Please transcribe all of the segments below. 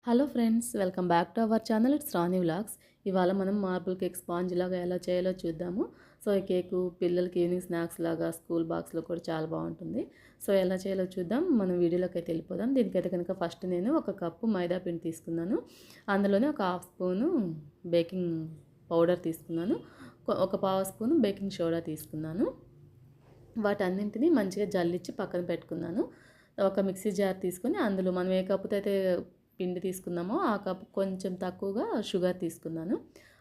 Hello friends, welcome back to our channel. It's Rani vlogs. ఇవాళ మనం marble cake sponge లాగా ఎలా చేయాలో చూద్దాము. సో ఈ కేకు పిల్లలకి ఈవినింగ్ స్నాక్స్ లాగా స్కూల్ బాక్స్లో కూడా చాలా బాగుంటుంది. సో ఎలా చేయాలో చూద్దాం. మనం వీడియోలోకి అయితే వెళ్ళిపోదాం. దీనికైతే కనుక ఫస్ట్ నేను ఒక కప్పు మైదా పిండి తీసుకున్నాను. అందులోనే ఒక హాఫ్ స్పూను బేకింగ్ పౌడర్ తీసుకున్నాను. ఒక పావు స్పూను బేకింగ్ సోడా తీసుకున్నాను. వాటన్నింటినీ మంచిగా జల్లించి పక్కన పెట్టుకున్నాను. ఒక మిక్సీ జార్ తీసుకొని అందులో మనం ఏ కప్పుతో అయితే పిండి తీసుకున్నామో ఆ కప్ కొంచెం తక్కువగా షుగర్ తీసుకున్నాను.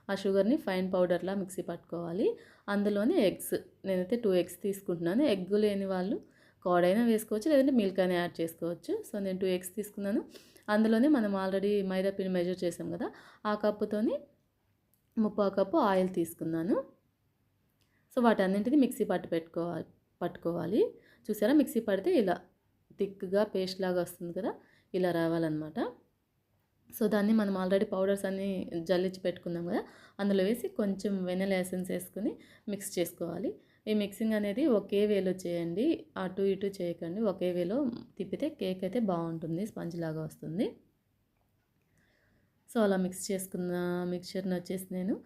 ఆ షుగర్ని ఫైన్ పౌడర్లా మిక్సీ పట్టుకోవాలి. అందులోనే ఎగ్స్, నేనైతే 2 ఎగ్స్ తీసుకుంటున్నాను. ఎగ్ లేని వాళ్ళు కర్డ్ అయినా వేసుకోవచ్చు, లేదంటే మిల్క్ అయినా యాడ్ చేసుకోవచ్చు. సో నేను 2 ఎగ్స్ తీసుకున్నాను. అందులోనే మనం ఆల్రెడీ మైదా పిండి మెజర్ చేసాం కదా, ఆ కప్పుతోని ముప్పావు కప్పు ఆయిల్ తీసుకున్నాను. సో వాటన్నింటినీ మిక్సీ పట్టుకోవాలి. చూసారా, మిక్సీ పడితే ఇలా థిక్గా పేస్ట్ లాగా వస్తుంది కదా, ఇలా రావాలన్నమాట. సో దాన్ని మనం ఆల్రెడీ పౌడర్స్ అన్నీ జల్లించి పెట్టుకున్నాం కదా, అందులో వేసి కొంచెం వెనిలా ఎసెన్స్ వేసుకొని మిక్స్ చేసుకోవాలి. ఈ మిక్సింగ్ అనేది ఒకే వేలో చేయండి, అటు ఇటు చేయకండి. ఒకే వేలో తిప్పితే కేక్ అయితే బాగుంటుంది, స్పంజ్ లాగా వస్తుంది. సో అలా మిక్స్ చేసుకున్న మిక్చర్ని వచ్చేసి నేను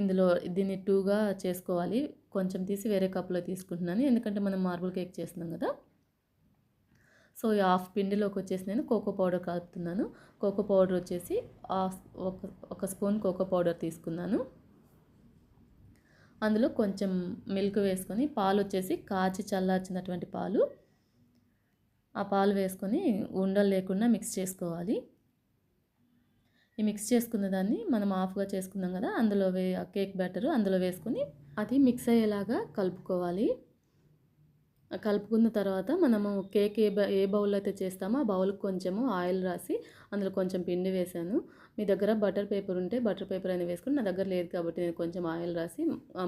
ఇందులో దీన్ని 2గా చేసుకోవాలి. కొంచెం తీసి వేరే కప్లో తీసుకుంటున్నాను, ఎందుకంటే మనం మార్బుల్ కేక్ చేస్తున్నాం కదా. సో ఈ హాఫ్ పిండిలోకి వచ్చేసి నేను కోకో పౌడర్ కలుపుతున్నాను. కోకో పౌడర్ వచ్చేసి ఒక ఒక స్పూన్ కోకో పౌడర్ తీసుకున్నాను. అందులో కొంచెం మిల్క్ వేసుకొని, పాలు వచ్చేసి కాచి చల్లార్చినటువంటి పాలు, ఆ పాలు వేసుకొని ఉండలు లేకుండా మిక్స్ చేసుకోవాలి. ఈ మిక్స్ చేసుకున్న దాన్ని మనం హాఫ్గా చేసుకున్నాం కదా, అందులో కేక్ బ్యాటర్ అందులో వేసుకొని అది మిక్స్ అయ్యేలాగా కలుపుకోవాలి. కలుపుకున్న తర్వాత మనము కేక్ ఏ బౌల్లో అయితే చేస్తామో ఆ బౌల్కి కొంచెము ఆయిల్ రాసి అందులో కొంచెం పిండి వేసాను. మీ దగ్గర బటర్ పేపర్ ఉంటే బటర్ పేపర్ అని వేసుకుని, నా దగ్గర లేదు కాబట్టి నేను కొంచెం ఆయిల్ రాసి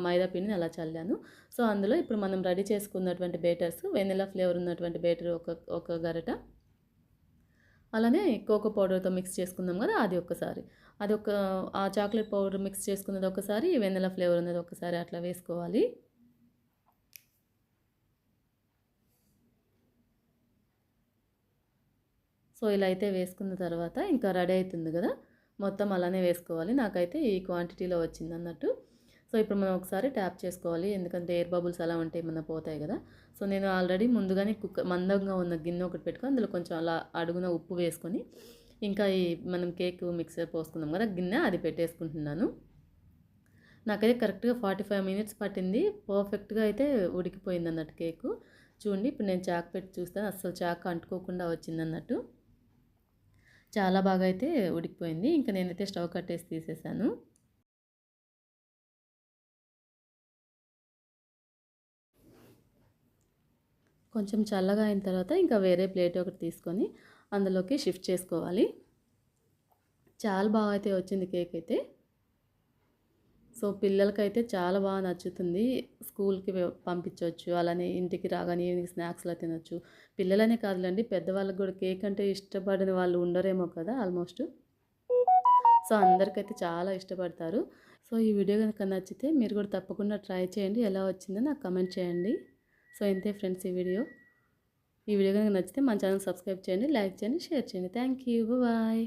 మైదా పిండిని అలా చల్లాను. సో అందులో ఇప్పుడు మనం రెడీ చేసుకున్నటువంటి బేటర్స్, వెనిలా ఫ్లేవర్ ఉన్నటువంటి బేటర్ ఒక గరిట, అలానే కోకో పౌడర్తో మిక్స్ చేసుకుందాం కదా, అది ఒక్కసారి, ఆ చాక్లెట్ పౌడర్ మిక్స్ చేసుకున్నది ఒకసారి, వెనిలా ఫ్లేవర్ ఉన్నది ఒకసారి అట్లా వేసుకోవాలి. సో ఇలా అయితే వేసుకున్న తర్వాత ఇంకా రెడీ అవుతుంది కదా, మొత్తం అలానే వేసుకోవాలి. నాకైతే ఈ క్వాంటిటీలో వచ్చింది అన్నట్టు. సో ఇప్పుడు మనం ఒకసారి ట్యాప్ చేసుకోవాలి, ఎందుకంటే ఎయిర్ బబుల్స్ అలా ఉంటే ఏమన్నా పోతాయి కదా. సో నేను ఆల్రెడీ ముందుగానే మందంగా ఉన్న గిన్నె ఒకటి పెట్టుకొని అందులో కొంచెం అలా అడుగున ఉప్పు వేసుకొని, ఇంకా ఈ మనం కేక్ మిక్సర్ పోసుకున్నాం కదా గిన్నె, అది పెట్టేసుకుంటున్నాను. నాకైతే కరెక్ట్గా 45 మినిట్స్ పట్టింది. పర్ఫెక్ట్గా అయితే ఉడికిపోయింది అన్నట్టు కేకు. చూడండి, ఇప్పుడు నేను చాక్ పెట్టి చూస్తాను, అస్సలు చాక్ అంటుకోకుండా వచ్చింది అన్నట్టు. చాలా బాగా అయితే ఉడికిపోయింది. ఇంకా నేనైతే స్టవ్ కట్టేసి తీసేసాను. కొంచెం చల్లగా అయిన తర్వాత ఇంకా వేరే ప్లేట్ ఒకటి తీసుకొని అందులోకి షిఫ్ట్ చేసుకోవాలి. చాలా బాగా అయితే వచ్చింది కేక్ అయితే. సో పిల్లలకైతే చాలా బాగా నచ్చుతుంది. స్కూల్కి పంపించవచ్చు, అలానే ఇంటికి రాగానే ఈవినింగ్ స్నాక్స్లా తినొచ్చు. పిల్లలనే కాదులేండి, పెద్దవాళ్ళకి కూడా కేక్ అంటే ఇష్టపడని వాళ్ళు ఉండరేమో కదా ఆల్మోస్ట్. సో అందరికైతే చాలా ఇష్టపడతారు. సో ఈ వీడియో కనుక నచ్చితే మీరు కూడా తప్పకుండా ట్రై చేయండి. ఎలా వచ్చిందో నాకు కమెంట్ చేయండి. సో ఇంతే ఫ్రెండ్స్ ఈ వీడియో కనుక నచ్చితే మన ఛానల్ సబ్స్క్రైబ్ చేయండి, లైక్ చేయండి, షేర్ చేయండి. Thank you, bye.